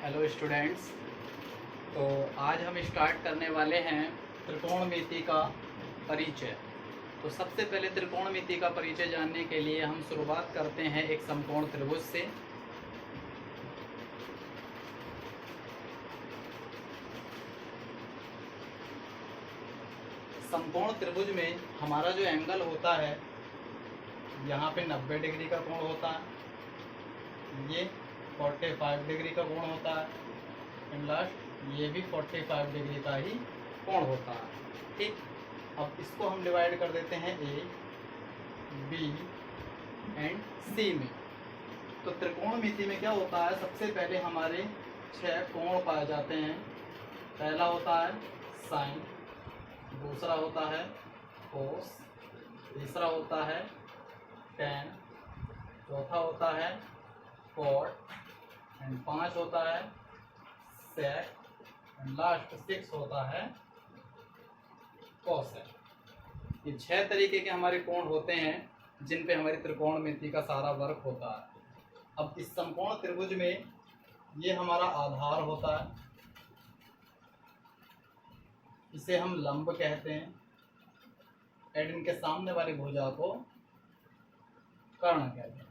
Hello students. तो आज हम स्टार्ट करने वाले हैं त्रिकोणमिति का परिचय। तो सबसे पहले त्रिकोणमिति का परिचय जानने के लिए हम शुरुआत करते हैं एक समकोण त्रिभुज से। समकोण त्रिभुज में हमारा जो एंगल होता है, यहाँ पे 90 डिग्री का कोण होता है, ये 45 डिग्री का कोण होता है, एंड लास्ट ये भी 45 डिग्री का ही कोण होता है। ठीक, अब इसको हम डिवाइड कर देते हैं ए, बी एंड सी में। तो त्रिकोणमिति में क्या होता है, सबसे पहले हमारे 6 कोण पाए जाते हैं। पहला होता है साइन, दूसरा होता है कोस, तीसरा होता है टेन, चौथा होता है कॉट, एंड 5 होता है सेक, एंड लास्ट 6 होता है कोसेक। ये 6 तरीके के हमारे कोण होते हैं जिन पे हमारी त्रिकोणमिति का सारा वर्क होता है। अब इस समकोण त्रिभुज में ये हमारा आधार होता है, इसे हम लंब कहते हैं, एंड इनके सामने वाली भुजा को कर्ण कहते हैं।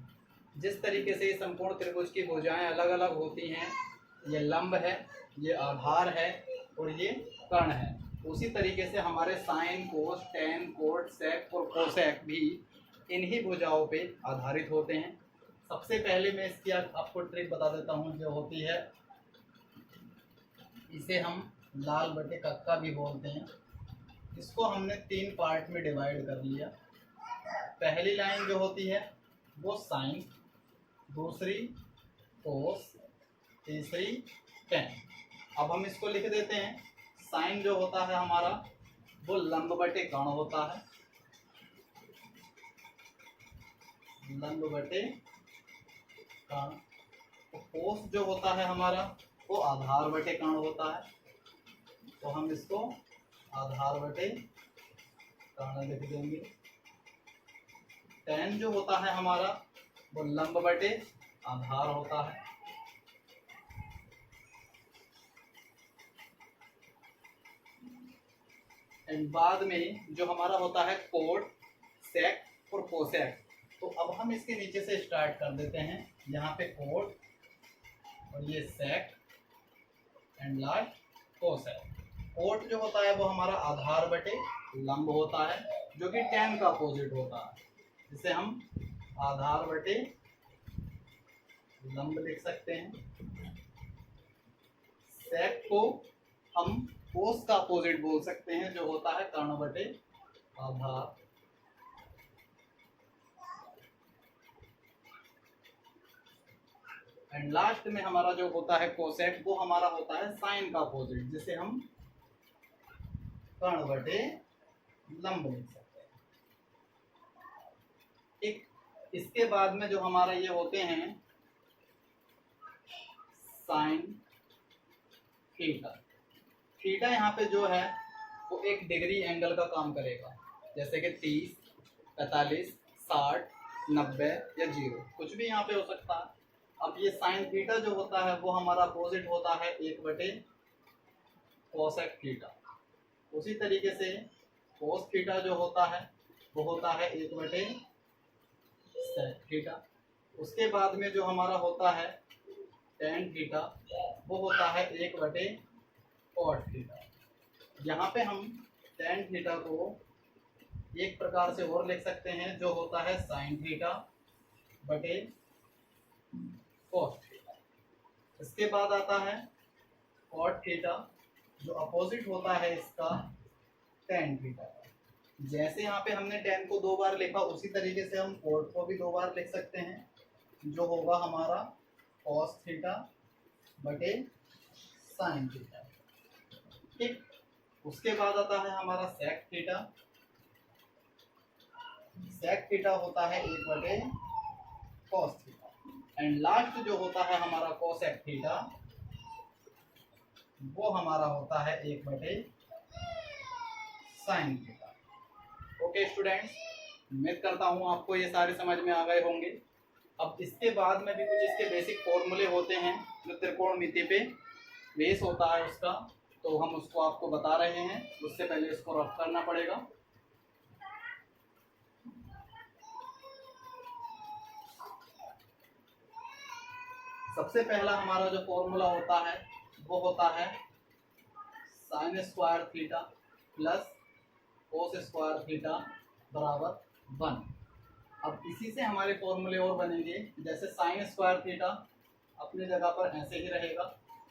जिस तरीके से ये समकोण त्रिभुज की भुजाएं अलग अलग होती हैं, ये लंब है, ये आधार है और ये कर्ण है, उसी तरीके से हमारे साइन, कोस, टेन, कोट, सेक और कोसेक भी इन्हीं भुजाओं पे आधारित होते हैं। सबसे पहले मैं इसकी आपको ट्रिक बता देता हूँ, जो होती है इसे हम लाल बटे कक्का भी बोलते हैं। इसको हमने 3 पार्ट में डिवाइड कर लिया। पहली लाइन जो होती है वो साइन, दूसरी कोस, तीसरी टेन। अब हम इसको लिख देते हैं। साइन जो होता है हमारा वो लंब बटे कर्ण होता है, लंब बटे कर्ण। तो कोस जो होता है हमारा वो आधार बटे कर्ण होता है, तो हम इसको आधार बटे कर्ण लिख देंगे। टेन जो होता है हमारा वो लंब बटे आधार होता है, एंड बाद में जो हमारा होता है कोट, सेक और कोसेक। तो अब हम इसके नीचे से स्टार्ट कर देते हैं। यहाँ पे कोट और ये सेक एंड लास्ट कोसेक। कोट जो होता है वो हमारा आधार बटे लंब होता है, जो कि टेन का अपोजिट होता है, जिसे हम आधार बटे लंब लिख सकते हैं। सेक को हम कोस का अपोजिट बोल सकते हैं, जो होता है कर्ण बटे आधार। एंड लास्ट में हमारा जो होता है कोसेक, वो हमारा होता है साइन का अपोजिट, जिसे हम कर्ण बटे लंब लिख सकते हैं। ठीक, इसके बाद में जो हमारा ये होते हैं साइन थीटा। थीटा यहाँ पे जो है वो एक डिग्री एंगल का काम करेगा, जैसे कि 30, 45, 60, 90 या 0, कुछ भी यहाँ पे हो सकता है। अब ये साइन थीटा जो होता है वो हमारा अपोजिट होता है 1 बटे कोसेक थीटा। उसी तरीके से कोस थीटा जो होता है वो होता है 1 बटे सेक थीटा। उसके बाद में जो हमारा होता है टेन थीटा, वो होता है 1 बटे कॉट थीटा। यहाँ पे हम टेन थीटा को एक प्रकार से और लिख सकते हैं, जो होता है साइन थीटा बटे कॉस थीटा। इसके बाद आता है कॉट थीटा, जो अपोजिट होता है इसका टेन थीटा। जैसे यहाँ पे हमने टेन को 2 बार लिखा, उसी तरीके से हम कॉट को भी 2 बार लिख सकते हैं, जो होगा हमारा कॉस थीटा बटे साइन थीटा। ठीक, उसके बाद आता है हमारा सेक थीटा। सेक थीटा होता है 1 बटे कॉस थीटा। एंड लास्ट जो होता है हमारा कोसेक थीटा, वो हमारा होता है 1 बटे साइन थीटा। ओके स्टूडेंट्स, उम्मीद करता हूँ आपको ये सारे समझ में आ गए होंगे। अब इसके बाद में भी कुछ इसके बेसिक फॉर्मूले होते हैं जो त्रिकोणमिति पे बेस होता है उसका, तो हम उसको आपको बता रहे हैं। उससे पहले इसको रफ करना पड़ेगा। सबसे पहला हमारा जो फॉर्मूला होता है वो होता है sine square theta plus cos square theta बराबर 1। अब इसी से हमारे फॉर्मूले और बनेंगे, जैसे साइन स्क्वायर थीटा अपनी जगह पर ऐसे ही रहेगा,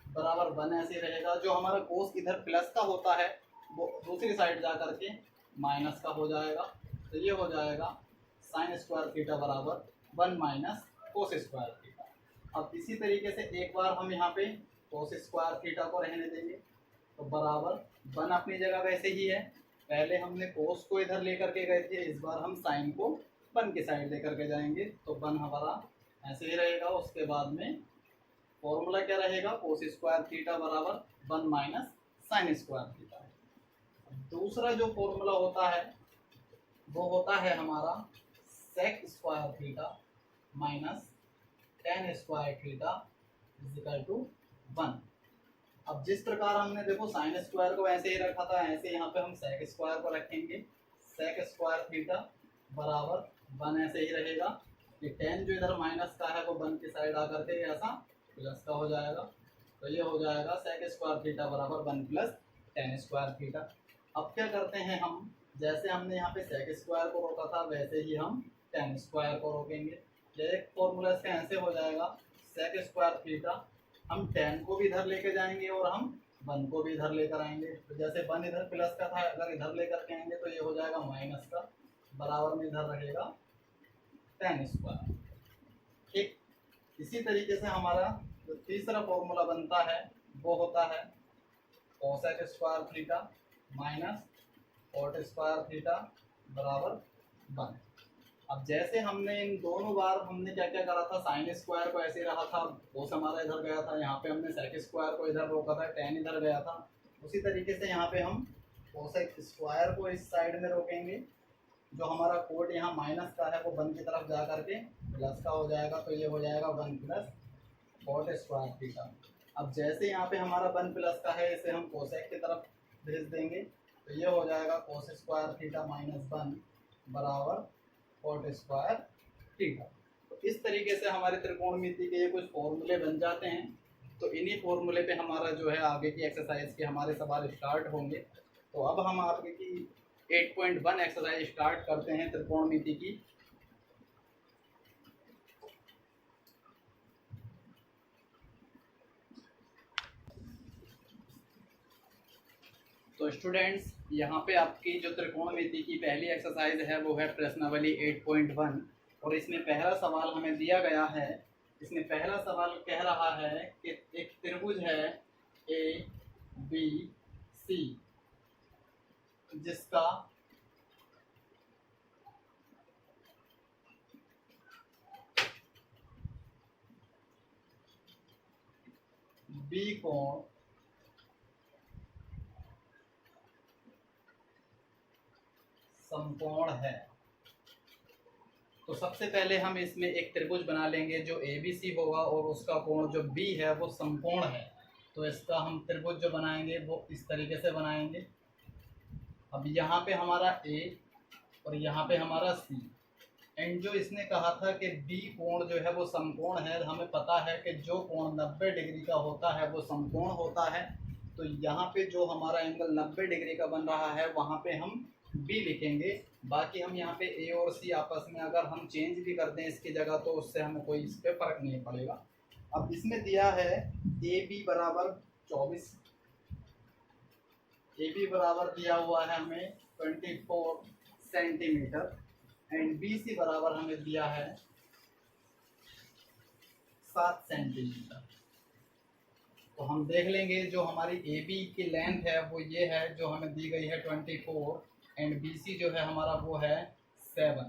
बराबर 1 ऐसे ही रहेगा। जो हमारा कोस इधर प्लस का होता है वो दूसरी साइड जा करके माइनस का हो जाएगा, तो ये हो जाएगा साइन स्क्वायर थीटा बराबर 1 माइनस कोस स्क्वायर थीटा। अब इसी तरीके से एक बार हम यहाँ पे कोस स्क्वायर थीटा को रहने देंगे, तो बराबर 1 अपनी जगह वैसे ही है। पहले हमने कोस को इधर लेकर के गए थे, इस बार हम साइन को 1 की साइड लेकर के जाएंगे, तो 1 हमारा ऐसे ही रहेगा। उसके बाद में फॉर्मूला क्या रहेगा, कोस स्क्वायर थीटा बराबर 1 माइनस साइन स्क्वायर थीटा। दूसरा जो फॉर्मूला होता है वो होता है हमारा sec square theta minus tan square theta is equal to 1। अब जिस प्रकार हमने देखो साइन स्क्वायर को ऐसे ही रखा था, ऐसे यहाँ पे हम सेक स्क्वायर को रखेंगे। सेक स्क्वायर थीटा बराबर 1 ऐसे ही रहेगा। ये टेन जो इधर माइनस का है वो 1 की साइड आकर के ऐसा प्लस का हो जाएगा, तो ये हो जाएगा सेक स्क्वायर थीटा बराबर 1 प्लस टेन स्क्वायर थीटा। अब क्या करते हैं हम, जैसे हमने यहाँ पे सेक स्क्वायर को रोका था वैसे ही हम टेन स्क्वायर को रोकेंगे। एक फॉर्मूला इसका ऐसे हो जाएगा, सेक स्क्वायर थीटा हम 10 को भी इधर लेके जाएंगे और हम 1 को भी इधर लेकर आएंगे। तो जैसे 1 इधर प्लस का था, अगर इधर लेकर के आएंगे तो ये हो जाएगा माइनस का, बराबर में इधर रहेगा 10 स्क्वायर। ठीक इसी तरीके से हमारा जो तीसरा फॉर्मूला बनता है वो होता है cosec square theta minus cot square theta बराबर 1। अब जैसे हमने इन दोनों बार हमने क्या क्या करा था, साइन स्क्वायर को ऐसे रहा था, कोस हमारा इधर गया था, यहाँ पे हमने सेक स्क्वायर को इधर रोका था, टेन इधर गया था। उसी तरीके से यहाँ पे हम कोसेक स्क्वायर को इस साइड में रोकेंगे। जो हमारा कोट यहाँ माइनस का है वो 1 की तरफ जा करके प्लस का हो जाएगा, तो ये हो जाएगा 1 प्लस कॉट स्क्वायर थीटा। अब जैसे यहाँ पे हमारा 1 प्लस का है, इसे हम कोसेक की तरफ भेज देंगे, तो ये हो जाएगा कोस स्क्वायर थीटा माइनस 1 बराबर कॉट स्क्वायर थीटा। तो इस तरीके से हमारे त्रिकोणमिति के ये कुछ फॉर्मूले बन जाते हैं। तो इन्हीं फॉर्मूले पे हमारा जो है आगे की एक्सरसाइज के हमारे सवाल स्टार्ट होंगे। तो अब हम आपके की 8.1 एक्सरसाइज स्टार्ट करते हैं त्रिकोणमिति की। तो स्टूडेंट्स, यहाँ पे आपकी जो त्रिकोणमिति की पहली एक्सरसाइज है वो है प्रश्नावली 8.1, और इसमें पहला सवाल हमें दिया गया है। इसमें पहला सवाल कह रहा है कि एक त्रिभुज है ए बी सी जिसका बी कोण समकोण है। तो सबसे पहले हम इसमें एक त्रिभुज बना लेंगे जो ABC होगा और उसका कोण जो B है वो समकोण है। तो इसका हम त्रिभुज जो बनाएंगे वो इस तरीके से बनाएंगे। अब यहाँ पे हमारा A और यहाँ पे हमारा C, एंड जो इसने कहा था कि B कोण जो है वो समकोण है, हमें पता है कि जो कोण 90 डिग्री का होता है वो समकोण होता है। तो यहाँ पे जो हमारा एंगल 90 डिग्री का बन रहा है वहाँ पे हम B लिखेंगे। बाकी हम यहाँ पे A और C आपस में अगर हम चेंज भी कर दें इसकी जगह तो उससे हमें कोई इस पर फर्क नहीं पड़ेगा। अब इसमें दिया है AB बराबर 24, AB बराबर दिया हुआ है हमें 24 सेंटीमीटर, एंड BC बराबर हमें दिया है 7 सेंटीमीटर। तो हम देख लेंगे जो हमारी AB की लेंथ है वो ये है जो हमें दी गई है 24, एंड BC जो है हमारा वो है 7।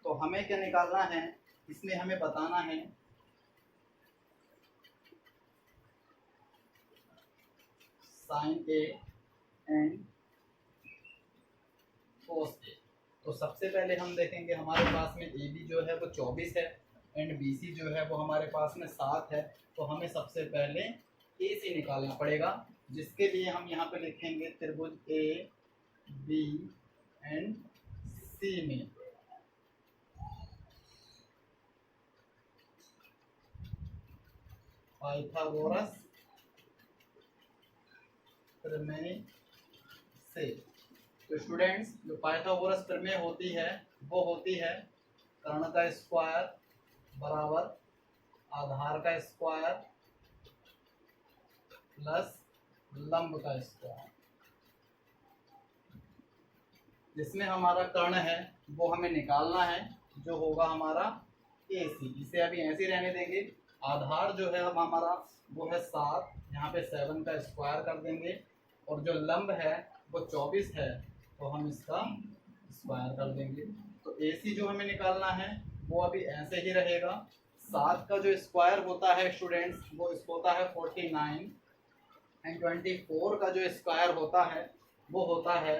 तो हमें क्या निकालना है, इसमें हमें बताना है sine A and cos A। तो सबसे पहले हम देखेंगे हमारे पास में AB जो है वो 24 है एंड BC जो है वो हमारे पास में 7 है, तो हमें सबसे पहले AC निकालना पड़ेगा, जिसके लिए हम यहाँ पे लिखेंगे त्रिभुज ABNC में पाइथागोरस प्रमेय से। तो स्टूडेंट्स, जो पाइथागोरस प्रमेय होती है वो होती है कर्ण का स्क्वायर बराबर आधार का स्क्वायर प्लस लंब का स्क्वायर। जिसमें हमारा कर्ण है वो हमें निकालना है, जो होगा हमारा AC। इसे अभी ऐसे ही रहने देंगे। आधार जो है अब हमारा वो है 7, यहाँ पे 7 का स्क्वायर कर देंगे, और जो लंब है वो 24 है, तो हम इसका स्क्वायर कर देंगे। तो AC जो हमें निकालना है वो अभी ऐसे ही रहेगा। 7 का जो स्क्वायर होता है स्टूडेंट्स वो इसको होता है 49, एंड 24 का जो स्क्वायर होता है वो होता है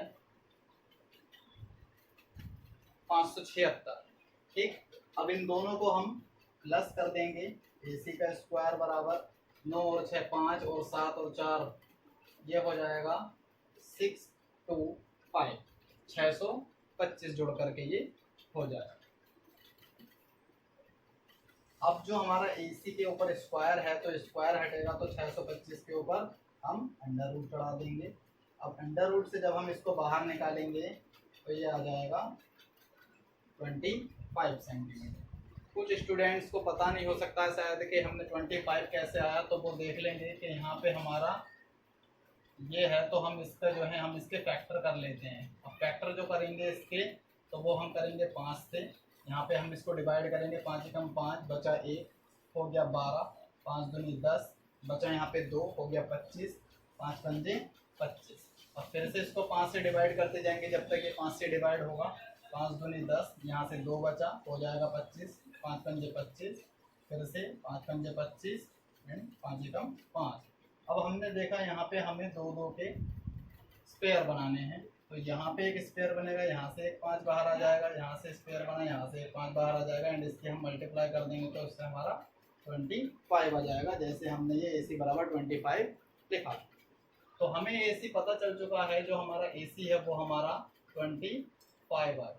576। ठीक, अब इन दोनों को हम प्लस कर देंगे। AC का स्क्वायर बराबर 9 और 6 5 और 7 और 4 ये हो जाएगा 625, 625 जोड़ करके ये हो जाएगा। अब जो हमारा AC के ऊपर स्क्वायर है तो स्क्वायर हटेगा, तो 625 के ऊपर हम अंडर रूट चढ़ा देंगे। अब अंडर रूट से जब हम इसको बाहर निकालेंगे तो ये आ जाएगा 25 सेंटीमीटर। कुछ स्टूडेंट्स को पता नहीं हो सकता है शायद कि हमने 25 कैसे आया, तो वो देख लेंगे कि यहाँ पे हमारा ये है, तो हम इसका जो है हम इसके फैक्टर कर लेते हैं। अब फैक्टर जो करेंगे इसके, तो वो हम करेंगे 5 से। यहाँ पे हम इसको डिवाइड करेंगे, 5 एकम 5 बचा 1 हो गया 12, 5 दूनी 10 बचा यहाँ पे 2 हो गया 25, 5 पंजे 25। और फिर से इसको 5 से डिवाइड करते जाएंगे जब तक ये 5 से डिवाइड होगा। 5 दूनी 10, यहाँ से 2 बचा हो जाएगा 25, 5 पंजे 25, फिर से 5 पंजे 25 एंड 5 एकम 5। अब हमने देखा यहाँ पे हमें 2 के स्पेयर बनाने हैं, तो यहाँ पे एक स्पेयर बनेगा, यहाँ से एक 5 बाहर आ जाएगा, यहाँ से स्पेयर बना, यहाँ से एक 5 बाहर आ जाएगा, एंड इसके हम मल्टीप्लाई कर देंगे तो इससे हमारा 25 आ जाएगा। जैसे हमने ये AC बराबर 25 लिखा। तो हमें AC पता चल चुका है, जो हमारा AC है वो हमारा 25 आ गया।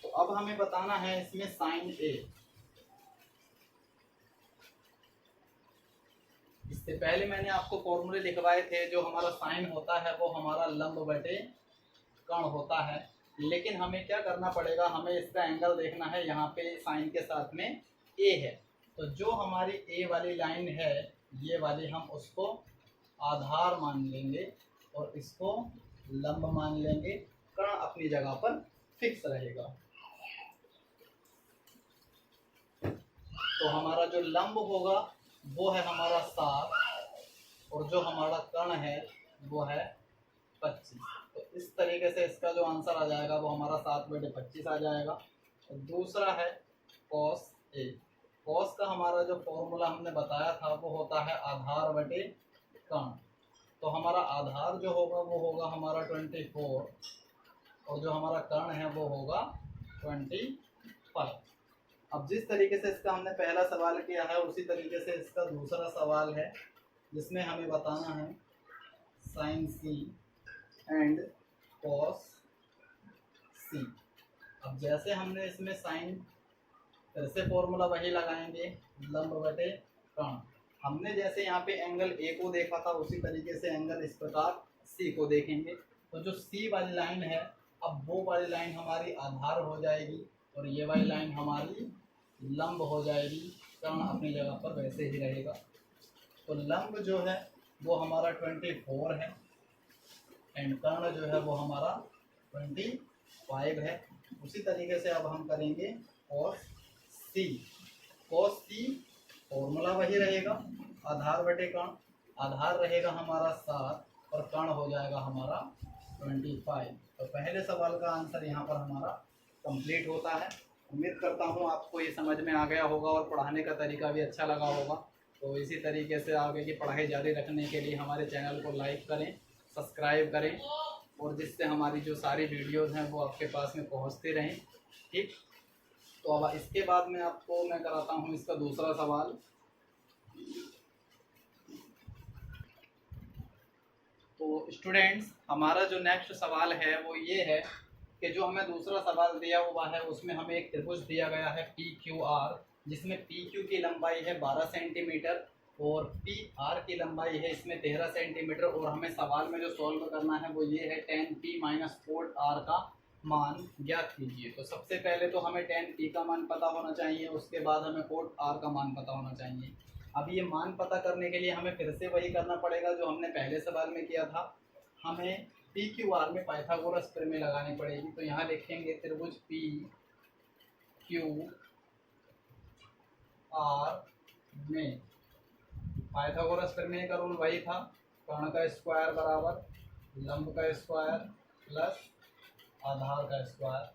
तो अब हमें बताना है इसमें साइन A। इससे पहले मैंने आपको फॉर्मूले लिखवाए थे। जो हमारा साइन होता है वो हमारा लंब बटे कर्ण होता है, लेकिन हमें क्या करना पड़ेगा, हमें इसका एंगल देखना है। यहाँ पे साइन के साथ में A है, तो जो हमारी A वाली लाइन है ये वाली, हम उसको आधार मान लेंगे और इसको लंब मान लेंगे। कर्ण अपनी जगह पर फिक्स रहेगा। तो हमारा जो लंब होगा वो है हमारा 7, और जो हमारा कर्ण है वो है 25। तो इस तरीके से इसका जो आंसर आ जाएगा वो हमारा 7/25 आ जाएगा। और दूसरा है cos A। cos का हमारा जो फॉर्मूला हमने बताया था वो होता है आधार बटे कर्ण। तो हमारा आधार जो होगा वो होगा हमारा 24, और जो हमारा कर्ण है वो होगा 25। अब जिस तरीके से इसका हमने पहला सवाल किया है उसी तरीके से इसका दूसरा सवाल है, जिसमें हमें बताना है sine C and cos C। अब जैसे हमने इसमें साइन, फिर से फॉर्मूला वही लगाएंगे, लंब बटे कर्ण। हमने जैसे यहाँ पे एंगल A को देखा था उसी तरीके से एंगल इस प्रकार C को देखेंगे। तो जो C वाली लाइन है, अब वो वाली लाइन हमारी आधार हो जाएगी और ये वाली लाइन हमारी लंब हो जाएगी। कर्ण अपनी जगह पर वैसे ही रहेगा। तो लंब जो है वो हमारा 24 है, एंड कर्ण जो है वो हमारा 25 है। उसी तरीके से अब हम करेंगे cos C। cos C formula वही रहेगा, आधार बटे कर्ण। आधार रहेगा हमारा 7 और कर्ण हो जाएगा हमारा 25। तो पहले सवाल का आंसर यहाँ पर हमारा कंप्लीट होता है। उम्मीद करता हूँ आपको ये समझ में आ गया होगा और पढ़ाने का तरीका भी अच्छा लगा होगा। तो इसी तरीके से आगे की पढ़ाई जारी रखने के लिए हमारे चैनल को लाइक करें, सब्सक्राइब करें, और जिससे हमारी जो सारी वीडियोज़ हैं वो आपके पास में पहुँचती रहें। ठीक। तो अब इसके बाद में आपको मैं कराता हूँ इसका दूसरा सवाल। तो स्टूडेंट्स, हमारा जो नेक्स्ट सवाल है वो ये है कि जो हमें दूसरा सवाल दिया हुआ है उसमें हमें एक त्रिभुज दिया गया है पी क्यू आर, जिसमें पी क्यू की लंबाई है 12 सेंटीमीटर और पी आर की लंबाई है इसमें 13 सेंटीमीटर, और हमें सवाल में जो सॉल्व करना है वो ये है 10p माइनस कोड आर का मान ज्ञात कीजिए। तो सबसे पहले तो हमें 10p का मान पता होना चाहिए, उसके बाद हमें कोड आर का मान पता होना चाहिए। अब ये मान पता करने के लिए हमें फिर से वही करना पड़ेगा जो हमने पहले सवाल में किया था। हमें पी क्यू आर में पाइथागोरस प्रमेय लगानी पड़ेगी। तो यहाँ लिखेंगे त्रिभुज पी क्यू आर में पाइथागोरस प्रमेय का रूल वही था, कर्ण का स्क्वायर बराबर लंब का स्क्वायर प्लस आधार का स्क्वायर।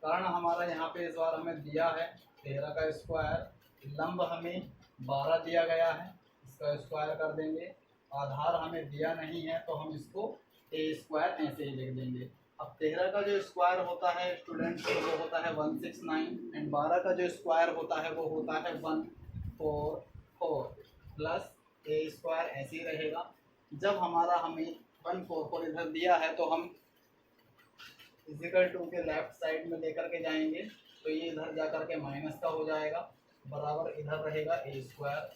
कर्ण हमारा यहाँ पे इस बार हमें दिया है 13 का स्क्वायर, लंब हमें 12 दिया गया है, इसका स्क्वायर कर देंगे। आधार हमें दिया नहीं है तो हम इसको ए स्क्वायर ऐसे ही लिख देंगे। अब 13 का जो स्क्वायर होता है स्टूडेंट्स वो होता है 169 एंड 12 का जो स्क्वायर होता है वो होता है 144 प्लस ए स्क्वायर ऐसे ही रहेगा। जब हमारा हमें 144 इधर दिया है तो हम फिजिकल टू के लेफ्ट साइड में लेकर के जाएंगे, तो ये इधर जा कर के माइनस का हो जाएगा, बराबर इधर रहेगा ए स्क्वायर।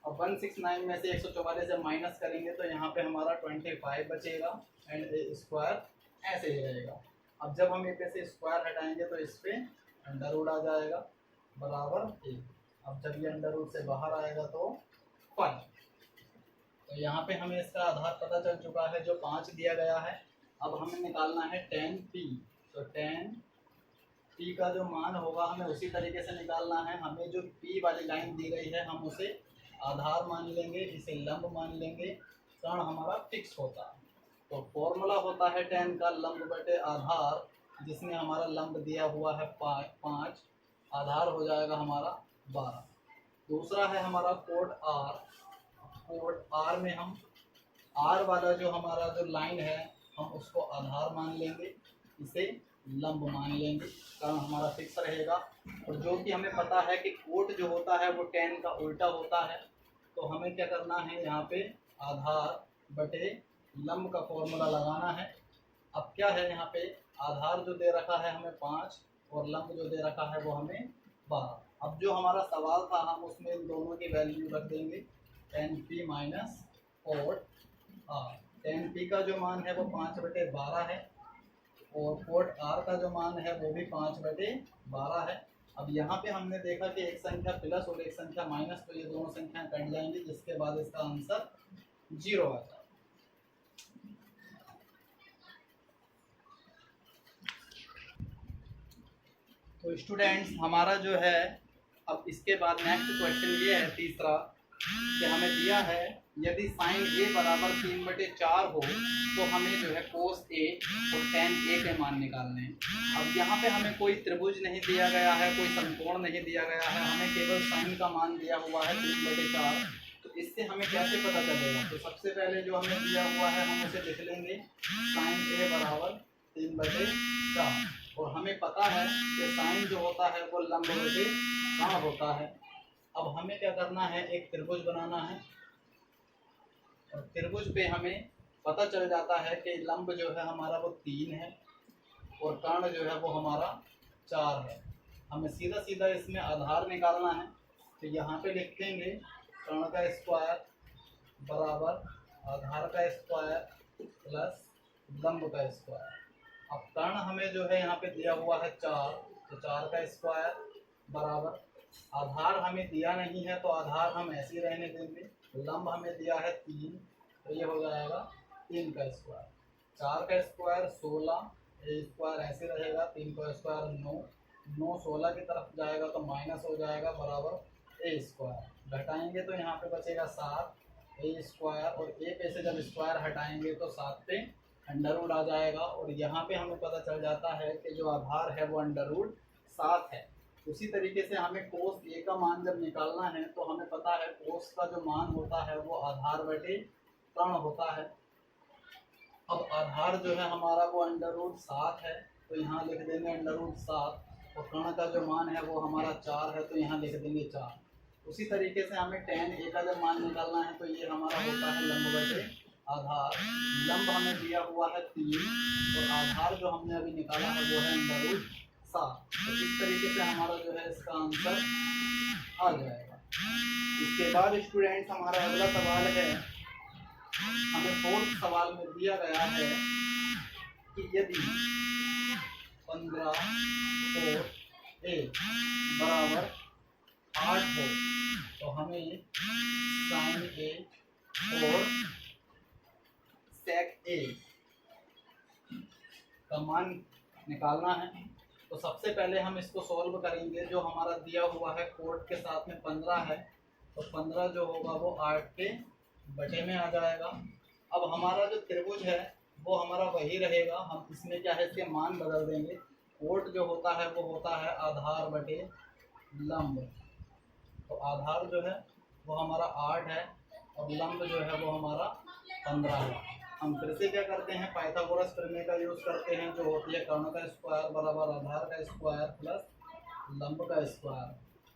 अब 169 में से 144 जब माइनस करेंगे तो यहाँ पे हमारा 25 बचेगा एंड ए स्क्वायर ऐसे ही रहेगा। अब जब हम एक से स्क्वायर हटाएंगे तो इस पर अंडर रूट आ जाएगा बराबर ए। अब जब ये अंडर रूट से बाहर आएगा तो 5। तो यहाँ पे हमें इसका आधार पता चल चुका है जो 5 दिया गया है। अब हमें निकालना है 10p। तो 10p का जो मान होगा हमें उसी तरीके से निकालना है। हमें जो p वाली लाइन दी गई है हम उसे आधार मान लेंगे, इसे लंब मान लेंगे, कर्ण हमारा फिक्स होता है। तो फॉर्मूला होता है 10 का लंब बटे आधार, जिसमें हमारा लंब दिया हुआ है 5, आधार हो जाएगा हमारा 12। दूसरा है हमारा कोड आर। कोड आर में हम आर वाला जो हमारा जो लाइन है हम उसको आधार मान लेंगे, इसे लंब मान लेंगे, कारण हमारा फिक्स रहेगा। और जो कि हमें पता है कि कोट जो होता है वो 10 का उल्टा होता है, तो हमें क्या करना है यहाँ पे आधार बटे लंब का फॉर्मूला लगाना है। अब क्या है यहाँ पे आधार जो दे रखा है हमें 5 और लंब जो दे रखा है वो हमें 12। अब जो हमारा सवाल था हम उसमें इन दोनों की वैल्यू रख देंगे 10p minus cot are. 10p का जो मान है वो 5/12 है और कोट आर का जो मान है वो भी 5/12 है। अब यहाँ पे हमने देखा कि एक संख्या प्लस और एक संख्या माइनस, तो ये दोनों संख्याएं कट जाएंगी, जिसके बाद इसका आंसर 0 आता है। तो स्टूडेंट्स हमारा जो है अब इसके बाद नेक्स्ट क्वेश्चन ये है तीसरा कि हमें दिया है यदि साइन a बराबर 3/4 हो तो हमें जो है कोस a और tan a के मान निकालने हैं। अब यहाँ पे हमें कोई त्रिभुज नहीं दिया गया है, कोई समकोण नहीं दिया गया है, हमें केवल साइन का मान दिया हुआ है 3/4। तो इससे हमें कैसे पता चलेगा? तो सबसे पहले जो हमें दिया हुआ है हम उसे लिख लेंगे साइन a बराबर 3/4 और हमें पता है कि साइन जो होता है वो लंब बटे कर्ण होता है। अब हमें क्या करना है, एक त्रिभुज बनाना है और त्रिभुज पे हमें पता चल जाता है कि लंब जो है हमारा वो 3 है और कर्ण जो है वो हमारा 4 है। हमें सीधा सीधा इसमें आधार निकालना है, तो यहाँ पे लिखेंगे कर्ण का स्क्वायर बराबर आधार का स्क्वायर प्लस लंब का स्क्वायर। अब कर्ण हमें जो है यहाँ पे दिया हुआ है 4, तो 4 का स्क्वायर बराबर आधार हमें दिया नहीं है तो आधार हम ऐसे ही रहने देंगे। लंब हमें दिया है 3, तो ये हो जाएगा 3 का स्क्वायर। 4 का स्क्वायर 16, ए स्क्वायर ऐसे रहेगा, 3 का स्क्वायर 9, 9 16 की तरफ जाएगा तो माइनस हो जाएगा बराबर ए स्क्वायर। घटाएंगे तो यहाँ पे बचेगा 7 ए स्क्वायर और ए पे से जब स्क्वायर हटाएंगे तो 7 पे अंडर रूट आ जाएगा और यहाँ पे हमें पता चल जाता है कि जो आधार है वो अंडर रूट 7 है। उसी तरीके से हमें कोस ए का मान जब निकालना है तो हमें पता है कोस का जो मान होता है वो आधार बटे कर्ण होता है। अब आधार जो है हमारा वो अंडर रूट 7 है, तो यहाँ लिख देंगे अंडर रूट 7 और कर्ण का जो मान है वो हमारा 4 है, तो यहाँ लिख देंगे 4। उसी तरीके से हमें tan a का जब मान निकालना है तो ये हमारा होता है लंब बटे आधार। लंब हमें दिया हुआ है 3 और आधार जो हमने अभी निकाला है वो है √7। तो इस तरीके से हमारा जो है इसका आंसर आ जाएगा। इसके बाद स्टूडेंट्स हमारा अगला सवाल है, हमें 4th सवाल में दिया गया है कि यदि 15 और a बराबर 8 हो तो हमें sin a और sec a का मान निकालना है। तो सबसे पहले हम इसको सॉल्व करेंगे। जो हमारा दिया हुआ है कोट के साथ में 15 है, तो 15 जो होगा वो 8 के बटे में आ जाएगा। अब हमारा जो त्रिभुज है वो हमारा वही रहेगा, हम इसमें क्या है इसके मान बदल देंगे। कोट जो होता है वो होता है आधार बटे लंब, तो आधार जो है वो हमारा 8 है और लंब जो है वो हमारा 15 है। हम फिर से क्या करते हैं, पाइथागोरस प्रमेय का यूज़ करते हैं, जो होती है कर्ण का स्क्वायर बराबर आधार का स्क्वायर प्लस लंब का स्क्वायर।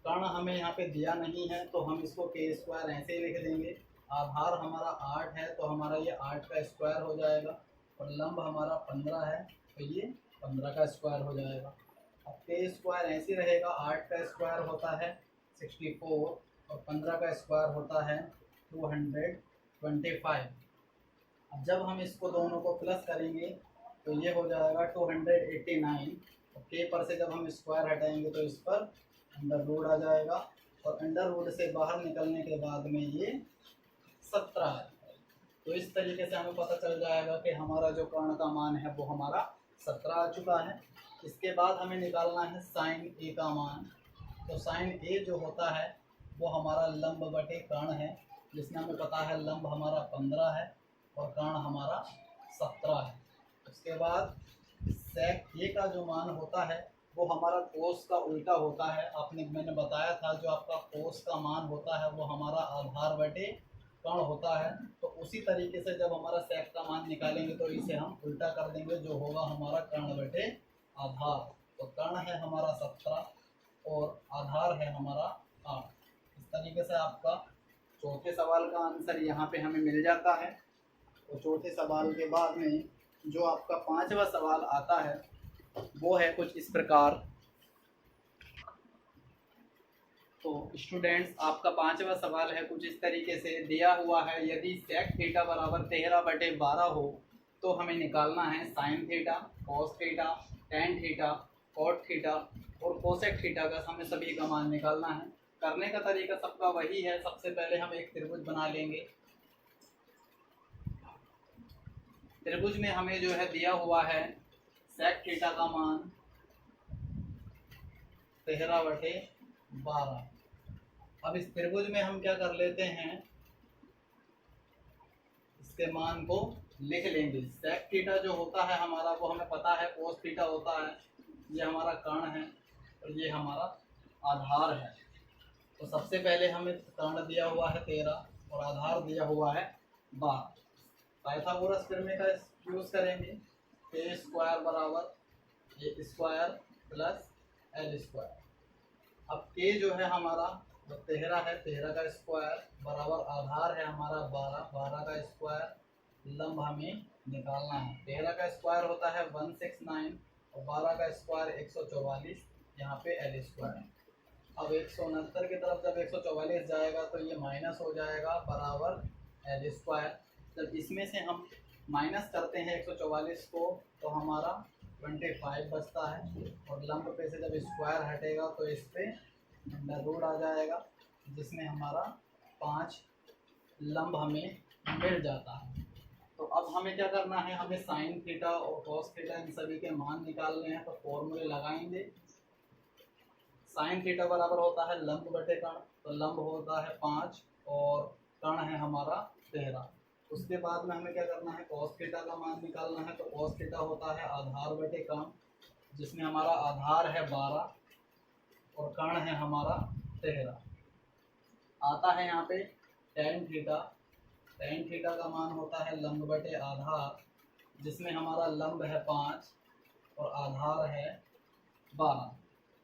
कर्ण हमें यहाँ पे दिया नहीं है तो हम इसको के स्क्वायर ऐसे ही लिख देंगे। आधार हमारा 8 है तो हमारा ये 8 का स्क्वायर हो जाएगा और लंब हमारा 15 है तो ये 15 का स्क्वायर हो जाएगा। अब के स्क्वायर ऐसे रहेगा, 8 का स्क्वायर होता है 64 और 15 का स्क्वायर होता है 225। अब जब हम इसको दोनों को प्लस करेंगे तो ये हो जाएगा 289 और के पर से जब हम स्क्वायर हटाएंगे तो इस पर अंडर रूट आ जाएगा और अंडर रूट से बाहर निकलने के बाद में ये 17 है। तो इस तरीके से हमें पता चल जाएगा कि हमारा जो कर्ण का मान है वो हमारा 17 आ चुका है। इसके बाद हमें निकालना है साइन ए का मान। तो साइन ए जो होता है वो हमारा लंब बटे कर्ण है, जिसमें हमें पता है लंब हमारा 15 है और कर्ण हमारा 17 है। उसके बाद सेक ए का जो मान होता है वो हमारा कोस का उल्टा होता है। मैंने बताया था जो आपका कोस का मान होता है वो हमारा आधार बटे कर्ण होता है। तो उसी तरीके से जब हमारा सेक का मान निकालेंगे तो इसे हम उल्टा कर देंगे, जो होगा हमारा कर्ण बटे आधार। तो कर्ण है हमारा 17 और आधार है हमारा 8। इस तरीके से आपका चौथे सवाल का आंसर यहाँ पे हमें मिल जाता है। तो चौथे सवाल के बाद में जो आपका 5वां सवाल आता है वो है कुछ इस प्रकार। तो स्टूडेंट्स आपका 5वां सवाल है कुछ इस तरीके से दिया हुआ है, यदि सेक थीटा बराबर 13/12 हो तो हमें निकालना है sine theta, cos theta, tan theta, cot theta और कोसेक थीटा का हमें सभी का मान निकालना है। करने का तरीका सबका वही है। सबसे पहले हम एक त्रिभुज बना लेंगे। त्रिभुज में हमें जो है दिया हुआ है सेक थीटा का मान 13/12। अब इस त्रिभुज में हम क्या कर लेते हैं, इसके मान को लिख लेंगे। सेक थीटा जो होता है हमारा वो हमें पता है कोस थीटा होता है, ये हमारा कर्ण है और ये हमारा आधार है। तो सबसे पहले हमें कर्ण दिया हुआ है 13 और आधार दिया हुआ है 12। पाइथागोरस प्रमेय का यूज़ करेंगे। के स्क्वायर बराबर ए स्क्वायर प्लस एल स्क्वायर। अब के जो है हमारा वो 13 है, 13 का स्क्वायर बराबर आधार है हमारा 12, 12 का स्क्वायर, लंब हमें निकालना है। 13 का स्क्वायर होता है 169 और 12 का स्क्वायर 144, यहाँ पे एल स्क्वायर। अब 169 की तरफ जब 144 जाएगा तो ये माइनस हो जाएगा बराबर एल स्क्वायर। जब इसमें से हम माइनस करते हैं 144 को तो हमारा 25 बचता है और लंब पे से जब स्क्वायर हटेगा तो इस पे अंडर रूट आ जाएगा, जिसमें हमारा 5 लंब हमें मिल जाता है। तो अब हमें क्या करना है, हमें साइन थीटा और कॉस थीटा इन सभी के मान निकालने हैं। तो फॉर्मूले लगाएंगे। साइन थीटा बराबर होता है लंब बटे कर्ण, तो लंब होता है 5 और कर्ण है हमारा 13। उसके बाद में हमें क्या करना है, कॉस थीटा का मान निकालना है। तो कॉस थीटा होता है आधार बटे कर्ण, जिसमें हमारा आधार है 12 और कर्ण है हमारा 13। आता है यहाँ पे टेन थीटा। टेन थीटा का मान होता है लंब बटे आधार, जिसमें हमारा लंब है 5 और आधार है 12।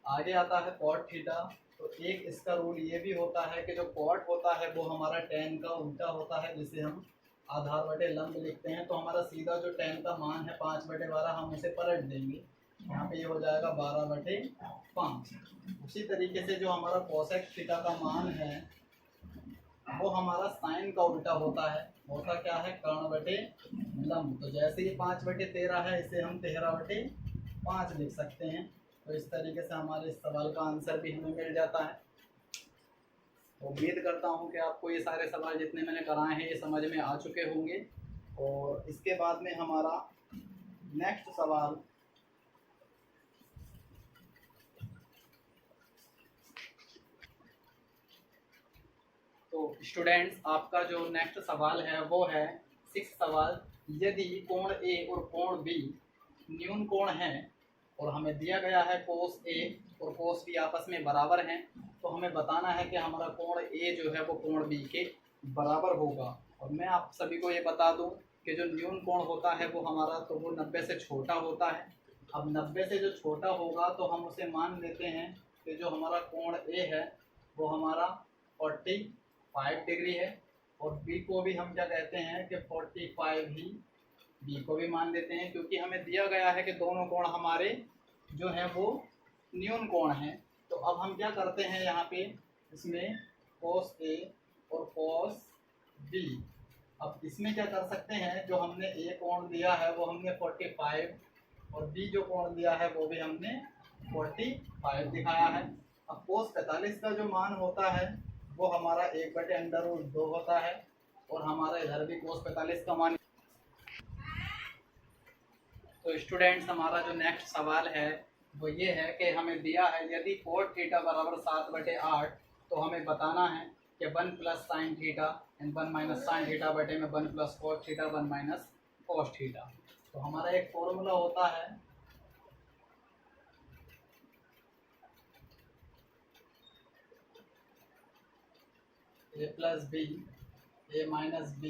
आगे आता है कॉट थीटा। तो एक इसका रूल ये भी होता है कि जो कॉट होता है वो हमारा टेन का उल्टा होता है, जिसे हम आधार बटे लंब लिखते हैं। तो हमारा सीधा जो टेन का मान है 5/12 हम उसे पलट देंगे, यहाँ पे ये हो जाएगा 12/5। उसी तरीके से जो हमारा कोसेक थीटा का मान है वो हमारा साइन का उल्टा होता है, होता क्या है कर्ण बटे लंब। तो जैसे ही 5/13 है इसे हम 13/5 लिख सकते हैं। तो इस तरीके से हमारे इस सवाल का आंसर भी हमें मिल जाता है। उम्मीद करता हूँ कि आपको ये सारे सवाल जितने मैंने कराए हैं ये समझ में आ चुके होंगे। और इसके बाद में हमारा नेक्स्ट सवाल तो स्टूडेंट्स आपका जो नेक्स्ट सवाल है वो है 6 सवाल। यदि कोण ए और कोण बी न्यून कोण है और हमें दिया गया है कोस ए और कोस बी आपस में बराबर हैं, तो हमें बताना है कि हमारा कोण ए जो है वो कोण बी के बराबर होगा। और मैं आप सभी को ये बता दूं कि जो न्यून कोण होता है वो हमारा तो वो 90 से छोटा होता है। अब 90 से जो छोटा होगा तो हम उसे मान लेते हैं कि जो हमारा कोण ए है वो हमारा 45 डिग्री है, और बी को भी हम क्या कहते हैं कि 45 ही बी को भी मान लेते हैं, क्योंकि हमें दिया गया है कि दोनों कोण हमारे जो हैं वो न्यून कोण हैं। तो अब हम क्या करते हैं यहाँ पे इसमें कोस ए और कोस बी। अब इसमें क्या कर सकते हैं, जो हमने ए कोण दिया है वो हमने 45 और बी जो कोण दिया है वो भी हमने 45 दिखाया है। अब कोस 45 का जो मान होता है वो हमारा 1/√2 होता है, और हमारा इधर भी कोस 45 का मान। तो स्टूडेंट्स हमारा जो नेक्स्ट सवाल है वो ये है कि हमें दिया है यदि कोट थीटा बराबर 7/8, तो हमें बताना है कि 1 + sin theta and 1 - sin theta बटे में 1 + cos थीटा 1 - cos थीटा। तो हमारा एक फॉर्मूला होता है a + b a - b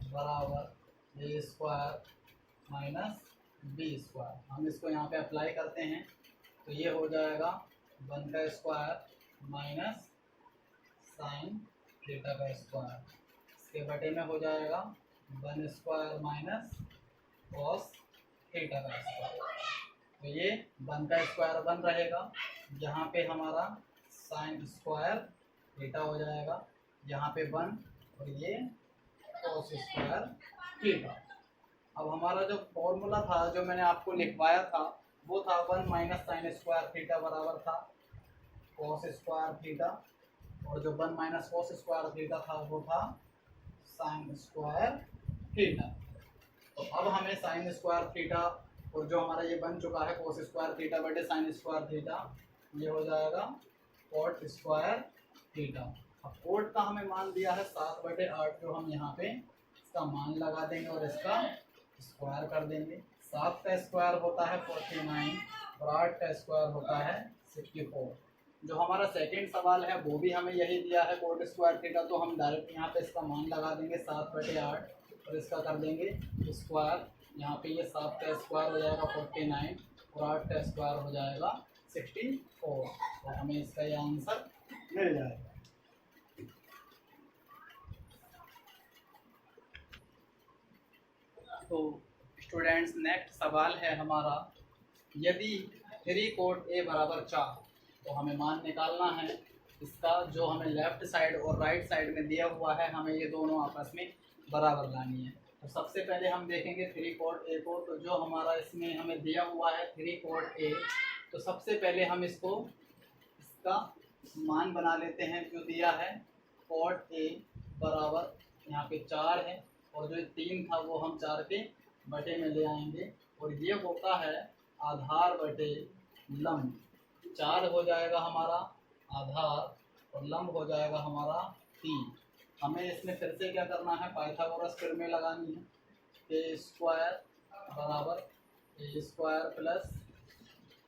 बराबर a² - b²। हम इसको यहाँ पे अप्लाई करते हैं तो ये हो जाएगा 1² माइनस साइन थीटा का स्क्वायर, इसके बटे में हो जाएगा 1² माइनस कॉस थीटा का स्क्वायर। तो ये 1² 1 रहेगा, यहाँ पे हमारा साइन स्क्वायर थीटा हो जाएगा, यहाँ पे 1 और ये कॉस स्क्वायर थीटा। अब हमारा जो फॉर्मूला था जो मैंने आपको लिखवाया था वो था 1 - sin स्क्वायर थीटा बराबर था कॉस स्क्वायर थीटा, और जो 1 - cos स्क्वायर थीटा था वो था साइन स्क्वायर थीटा। तो अब हमें साइन स्क्वायर थीटा और जो हमारा ये बन चुका है cos स्क्वायर थीटा बटे साइन स्क्वायर थीटा, ये हो जाएगा कॉट स्क्वायर थीटा। अब कोट का हमें मान दिया है 7/8, जो हम यहाँ पे इसका मान लगा देंगे और इसका स्क्वायर कर देंगे। 7 का स्क्वायर होता है 49 और 8 का स्क्वायर होता है 64। जो हमारा सेकंड सवाल है वो भी हमें यही दिया है कोट स्क्वायर थीटा, तो हम डायरेक्ट यहाँ पे इसका मान लगा देंगे 7/8 और इसका कर देंगे स्क्वायर। यहाँ पे ये 7 का स्क्वायर हो जाएगा 49 और 8 का स्क्वायर हो जाएगा 64, और हमें इसका ये आंसर मिल जाएगा। तो स्टूडेंट्स नेक्स्ट सवाल है हमारा, यदि 3 कोट ए बराबर 4, तो हमें मान निकालना है इसका, जो हमें लेफ्ट साइड और राइट साइड में दिया हुआ है हमें ये दोनों आपस में बराबर लानी है। तो सबसे पहले हम देखेंगे 3 कोट ए को। तो जो हमारा इसमें हमें दिया हुआ है 3 कोट ए, तो सबसे पहले हम इसको इसका मान बना लेते हैं जो दिया है कोट ए बराबर यहाँ पे 4 है, और जो 3 था वो हम 4 के बटे में ले आएंगे, और ये होता है आधार बटे लंब। 4 हो जाएगा हमारा आधार और लंब हो जाएगा हमारा 3। हमें इसमें फिर से क्या करना है, पाइथागोरस प्रमेय लगानी है। ए स्क्वायर बराबर ए स्क्वायर प्लस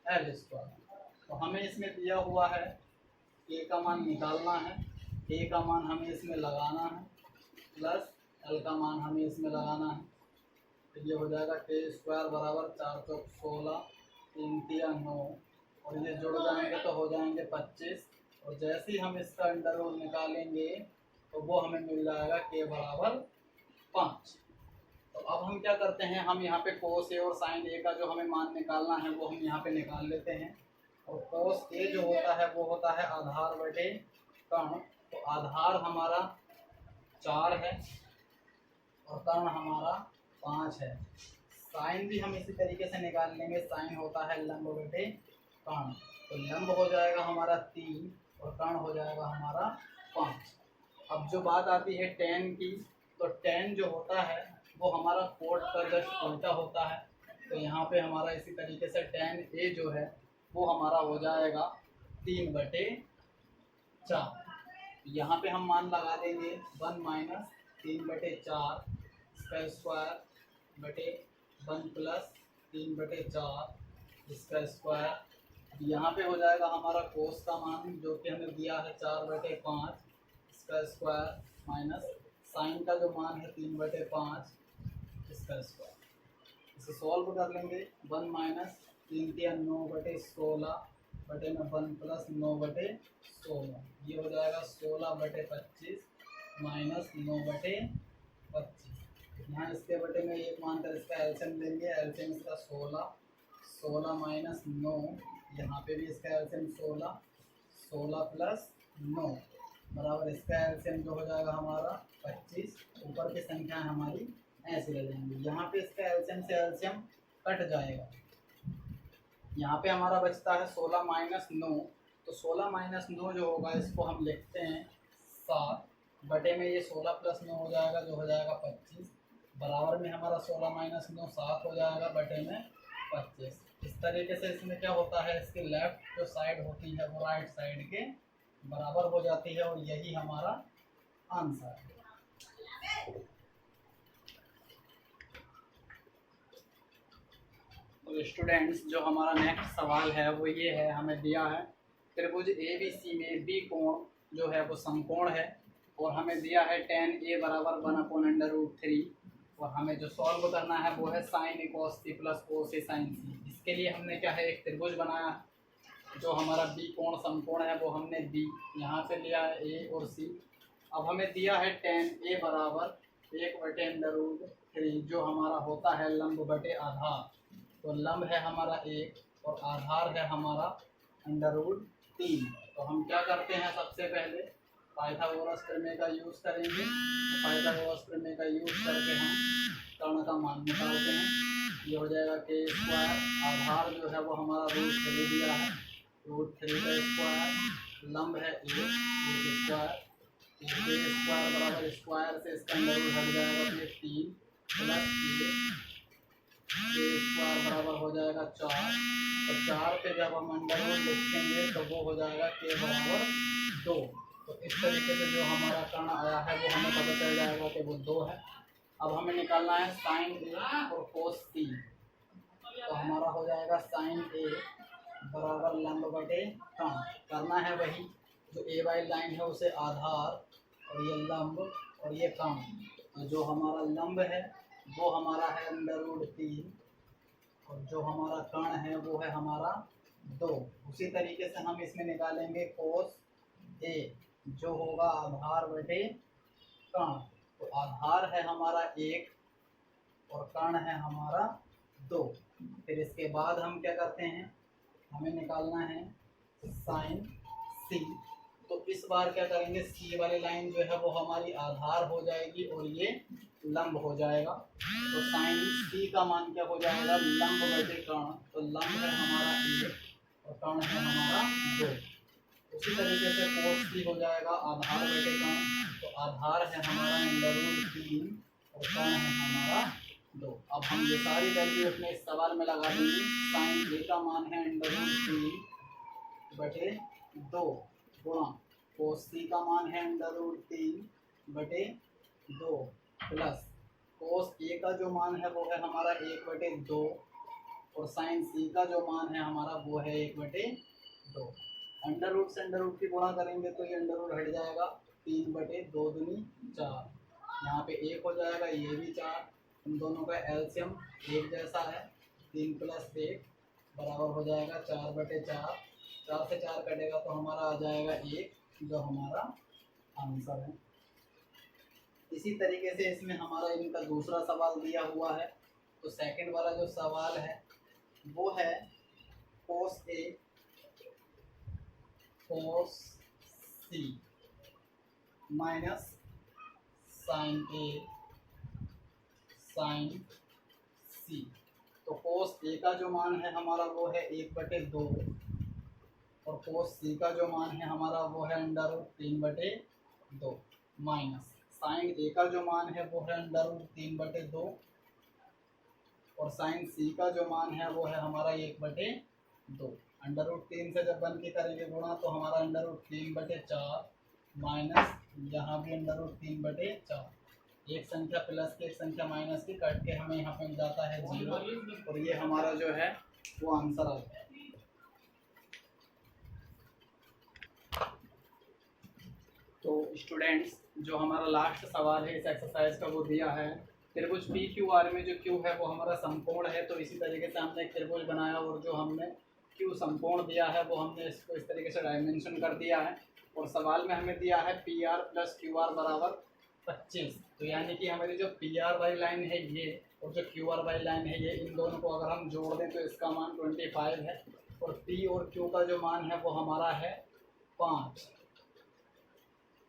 एल स्क्वायर। तो हमें इसमें दिया हुआ है ए का मान निकालना है, ए का मान हमें इसमें लगाना है प्लस एल का मान हमें इसमें लगाना है। तो ये हो जाएगा ए स्क्वायर बराबर 4 × 16 3 × 9 और ये जुड़ जाएंगे तो हो जाएंगे 25, और जैसे ही हम इसका अंडर रूट निकालेंगे तो वो हमें मिल जाएगा के बराबर 5। तो अब हम क्या करते हैं, हम यहाँ पे कोस ए और साइन ए का जो हमें मान निकालना है वो हम यहाँ पे निकाल लेते हैं। और कोस ए जो होता है वो होता है आधार बटे कर्ण, तो आधार हमारा 4 है और कर्ण हमारा 5 है। साइन भी हम इसी तरीके से निकाल लेंगे, साइन होता है लंब बटे कर्ण, तो लंब हो जाएगा हमारा 3 और कर्ण हो जाएगा हमारा 5। अब जो बात आती है टेन की, तो टेन जो होता है वो हमारा कोट का जस्ट उल्टा होता है। तो यहाँ पे हमारा इसी तरीके से टेन ए जो है वो हमारा हो जाएगा 3/4। यहाँ पे हम मान लगा देंगे 1 माइनस 3/4 इसका स्क्वायर बटे 1 प्लस 3/4 इसका स्क्वायर। यहाँ पे हो जाएगा हमारा कोस का मान जो कि हमें दिया है 4/5 इसका स्क्वायर, माइनस साइन का जो मान है 3/5 इसका स्क्वायर। इसे सॉल्व कर लेंगे, 1 माइनस 3 9/16 बटे में 1 प्लस 9/16, ये हो जाएगा 16/25 माइनस 9/25। यहाँ इसके बटे में 1 मानकर इसका एलसीएम लेंगे, एलसीएम इसका 16 माइनस 9, यहाँ पे भी इसका एलसीएम 16 प्लस 9 बराबर इसका एलसीएम जो हो जाएगा हमारा 25। ऊपर की संख्या हमारी ऐसे ले जाएंगे, यहाँ पे इसका एलसीएम से एलसीएम कट जाएगा। यहाँ पे हमारा बचता है 16 माइनस 9, तो 16 माइनस 9 जो होगा इसको हम लिखते हैं 7 बटे में ये 16 प्लस 9 हो जाएगा जो हो जाएगा 25, बराबर में हमारा 16 माइनस 9 7 हो जाएगा बटे में 25। इस तरीके से इसमें क्या होता है, इसकी लेफ्ट जो साइड होती है वो राइट साइड के बराबर हो जाती है, और यही हमारा आंसर है। तो स्टूडेंट्स जो हमारा नेक्स्ट सवाल है वो ये है, हमें दिया है त्रिभुज ABC में बी कोण जो है वो समकोण है, और हमें दिया है tan A बराबर 1/√3, और हमें जो सॉल्व करना है वो है sin A cos C plus cos A sin C। इसके लिए हमने क्या है, एक त्रिभुज बनाया, जो हमारा बी कोण समकोण है वो हमने बी यहाँ से लिया है A और C। अब हमें दिया है tan A बराबर 1/√3 जो हमारा होता है लंब बटे आधार, तो लंब है हमारा 1 और आधार है हमारा √3। तो हम क्या करते हैं, सबसे पहले पाइथागोरस प्रमेय का यूज़ करेंगे। तो पाइथागोरस प्रमेय का यूज़ करके हम कर्ण का मान निकालते हैं। ये हो जाएगा के स्क्वायर, आधार जो है वो हमारा √3 दिया है, √3 का स्क्वायर, लंब है a स्क्वायर, के स्क्वायर बराबर स्क्वायर से इसका अंडर रूट हट जाएगा, तो ये 3 प्लस के स्क्वायर बराबर हो जाएगा 4, और 4 पे जब हम अंडर रूट लिखेंगे तो वो हो जाएगा के बराबर 2। तो इस तरीके से जो हमारा कर्ण आया है वो हमें पता चल जाएगा कि वो 2 है। अब हमें निकालना है साइन A और कोस C, तो हमारा हो जाएगा साइन A बराबर लंब बटे कर्ण, करना है वही जो A वाली लाइन है उसे आधार, और ये लंब और ये कर्ण। तो जो हमारा लंब है वो हमारा है √3, और जो हमारा कर्ण है वो है हमारा 2। उसी तरीके से हम इसमें निकालेंगे कोस A जो होगा आधार बटे कर्ण, तो आधार है हमारा 1 और कर्ण है हमारा 2। फिर इसके बाद हम क्या करते हैं, हमें निकालना है साइन C। तो इस बार क्या करेंगे, C वाली लाइन जो है वो हमारी आधार हो जाएगी और ये लंब हो जाएगा। तो साइन C का मान क्या हो जाएगा, लंब बटे कर्ण, तो लंब है हमारा 1 और कर्ण है हमारा 2। उसी तरीके से कोस C हो जाएगा आधार बटे कर्ण, तो आधार है हमारा √3 और कर्ण है हमारा 2। अब हम ये सारी वैल्यू अपने इस सवाल में लगा देंगे। साइन A का मान है √3 बटे 2 गुणा कोस C का मान है √3 बटे 2 प्लस कोस A का जो मान है वो है हमारा 1/2, और साइन C का जो मान है हमारा वो है 1/2। अंडर रूट से अंडर रूट की गुणा करेंगे तो ये अंडर रूट हट जाएगा, 3/2 दूनी 4, यहाँ पे 1 हो जाएगा, ये भी 4, इन दोनों का एलसीएम एक जैसा है, 3 + 1 बराबर हो जाएगा 4/4। 4 से 4 कटेगा तो हमारा आ जाएगा 1, जो हमारा आंसर है। इसी तरीके से इसमें हमारा इनका दूसरा सवाल दिया हुआ है। तो सेकंड वाला जो सवाल है वो है cos A cos C minus sin A sin C। तो cos A का जो मान है हमारा वो है 1/2 और cos C का जो मान है हमारा वो है √3/2 माइनस sin A का जो मान है वो है √3/2 और sin C का जो मान है वो है हमारा 1/2। √3 से जब बन के करेंगे गुणा तो हमारा √3/4 माइनस यहाँ भी √3/4। एक संख्या प्लस की एक संख्या माइनस की कट के हमें यहाँ पे मिल जाता है 0 और ये हमारा जो है वो आंसर आ गया। तो स्टूडेंट्स जो हमारा लास्ट सवाल है इस एक्सरसाइज का वो दिया है त्रिभुज पी क्यू आर में जो क्यू है वो हमारा समकोण है। तो इसी तरीके से हमने एक त्रिभुज बनाया और जो हमने क्यू समकोण दिया है वो हमने इसको इस तरीके से डायमेंशन कर दिया है और सवाल में हमें दिया है P R plus Q R बराबर 25। तो यानी कि हमारी जो पी आर वाली लाइन है ये और जो क्यू आर वाली लाइन है ये, इन दोनों को अगर हम जोड़ दें तो इसका मान 25 है और पी और क्यू का जो मान है वो हमारा है 5।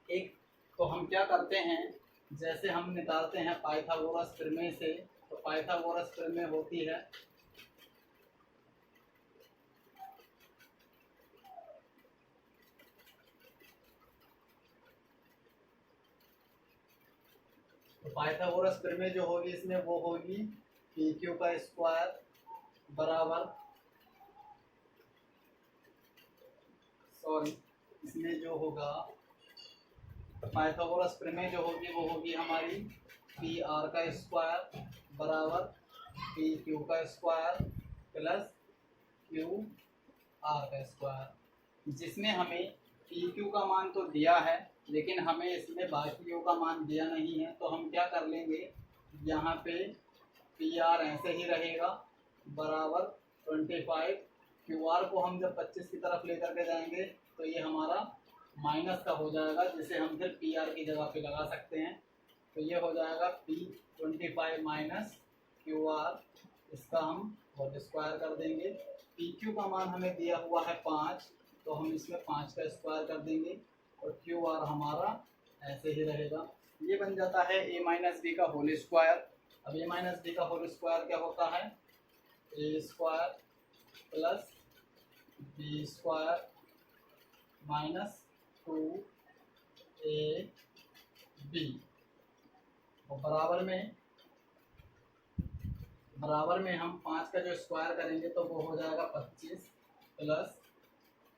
एक तो हम क्या करते हैं, जैसे हम निकालते हैं पाइथागोरस प्रमेय से, तो पाइथागोरस प्रमेय होती है तो पाइथागोरस प्रमेय जो होगी इसमें वो होगी पी क्यू का स्क्वायर बराबर इसमें जो होगा पाइथागोरस प्रमेय जो होगी वो होगी हमारी पी आर का स्क्वायर बराबर पी क्यू का स्क्वायर प्लस क्यू आर का स्क्वायर, जिसमें हमें पी क्यू का मान तो दिया है लेकिन हमें इसमें बाकियों का मान दिया नहीं है। तो हम क्या कर लेंगे, यहाँ पे पी आर ऐसे ही रहेगा बराबर 25। क्यू आर को हम जब 25 की तरफ लेकर के जाएंगे तो ये हमारा माइनस का हो जाएगा, जिसे हम फिर पी आर की जगह पे लगा सकते हैं। तो ये हो जाएगा P25 माइनस क्यू आर, इसका हम होल स्क्वायर कर देंगे। पी क्यू का मान हमें दिया हुआ है 5, तो हम इसमें 5 का स्क्वायर कर देंगे और क्यू आर हमारा ऐसे ही रहेगा। ये बन जाता है a माइनस बी का होल स्क्वायर। अब a माइनस बी का होल स्क्वायर क्या होता है, a square plus B square minus 2ab और बराबर में हम 5 का जो स्क्वायर करेंगे तो वो हो जाएगा 25 प्लस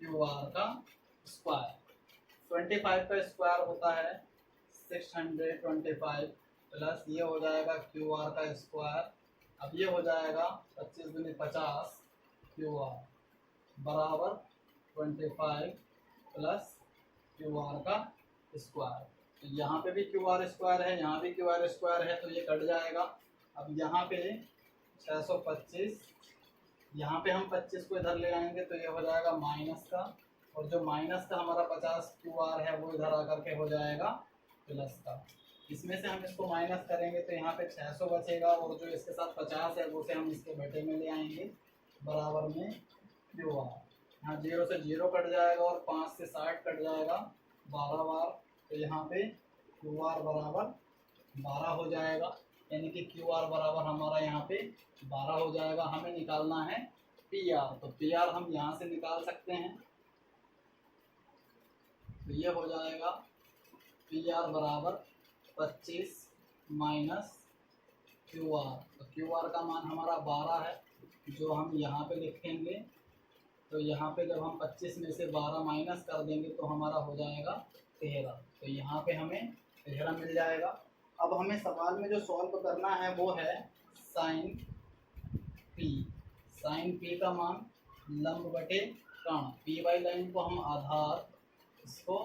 क्यू आर का स्क्वायर। 25 का स्क्वायर होता है 625 प्लस ये हो जाएगा क्यू आर का स्क्वायर। अब ये हो जाएगा 25 दूनी 50 क्यू आर बराबर 25 प्लस क्यू आर का स्क्वायर। तो यहाँ पे भी क्यू आर स्क्वायर है, यहाँ भी क्यू आर स्क्वायर है, तो ये कट जाएगा। अब यहाँ पे 625, यहाँ पे हम 25 को इधर ले आएंगे तो ये हो जाएगा माइनस का, और जो माइनस का हमारा 50 क्यू आर है वो इधर आकर के हो जाएगा प्लस का। इसमें से हम इसको माइनस करेंगे तो यहाँ पे 600 बचेगा और जो इसके साथ 50 है वो से हम इसके बटे में ले आएंगे बराबर में क्यू आर। यहाँ 0 से 0 कट जाएगा और 5 से 60 कट जाएगा 12 बार, तो यहाँ पे क्यू आर बराबर 12 हो जाएगा, यानी कि क्यू आर बराबर हमारा यहाँ पे 12 हो जाएगा। हमें निकालना है पी आर, तो पी आर हम यहाँ से निकाल सकते हैं। तो ये हो जाएगा पी आर बराबर 25 माइनस क्यू आर। तो क्यू आर का मान हमारा 12 है जो हम यहाँ पे लिखेंगे। तो यहाँ पे जब हम 25 में से 12 माइनस कर देंगे तो हमारा हो जाएगा 13। तो यहाँ पे हमें 13 मिल जाएगा। अब हमें सवाल में जो सॉल्व करना है वो है साइन पी। साइन पी का मान लंब बटे कर्ण, पी वाई लाइन को हम आधार, इसको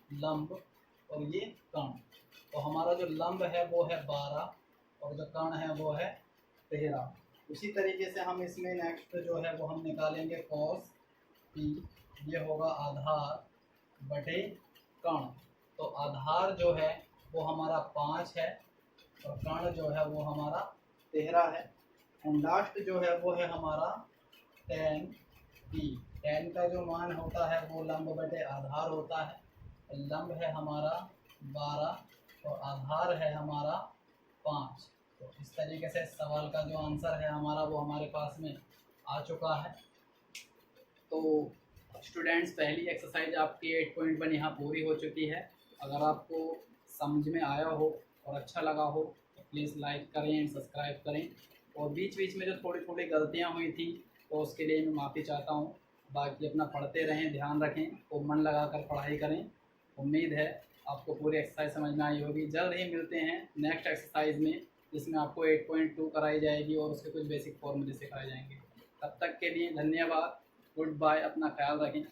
लंब और ये कर्ण। तो हमारा जो लंब है वो है 12 और जो कर्ण है वो है 13। उसी तरीके से हम इसमें नेक्स्ट जो है वो हम निकालेंगे cos p, ये होगा आधार बटे कर्ण। तो आधार जो है वो हमारा 5 है और कर्ण जो है वो हमारा 13 है। एंड लास्ट जो है वो है हमारा tan p। tan का जो मान होता है वो लंब बटे आधार होता है। लंब है हमारा 12 और आधार है हमारा 5। तो इस तरीके से सवाल का जो आंसर है हमारा वो हमारे पास में आ चुका है। तो स्टूडेंट्स, पहली एक्सरसाइज आपकी 8.1 यहाँ पूरी हो चुकी है। अगर आपको समझ में आया हो और अच्छा लगा हो तो प्लीज़ लाइक करें एंड सब्सक्राइब करें। और बीच बीच में जो थोड़ी थोड़ी गलतियाँ हुई थी तो उसके लिए मैं माफ़ी चाहता हूँ। बाकी अपना पढ़ते रहें, ध्यान रखें और मन लगा कर पढ़ाई करें। उम्मीद है आपको पूरी एक्सरसाइज समझ में आई होगी। जल्द ही मिलते हैं नेक्स्ट एक्सरसाइज में, जिसमें आपको 8.2 कराई जाएगी और उसके कुछ बेसिक फॉर्मूले सिखाए जाएंगे। तब तक के लिए धन्यवाद, गुड बाय, अपना ख्याल रखें।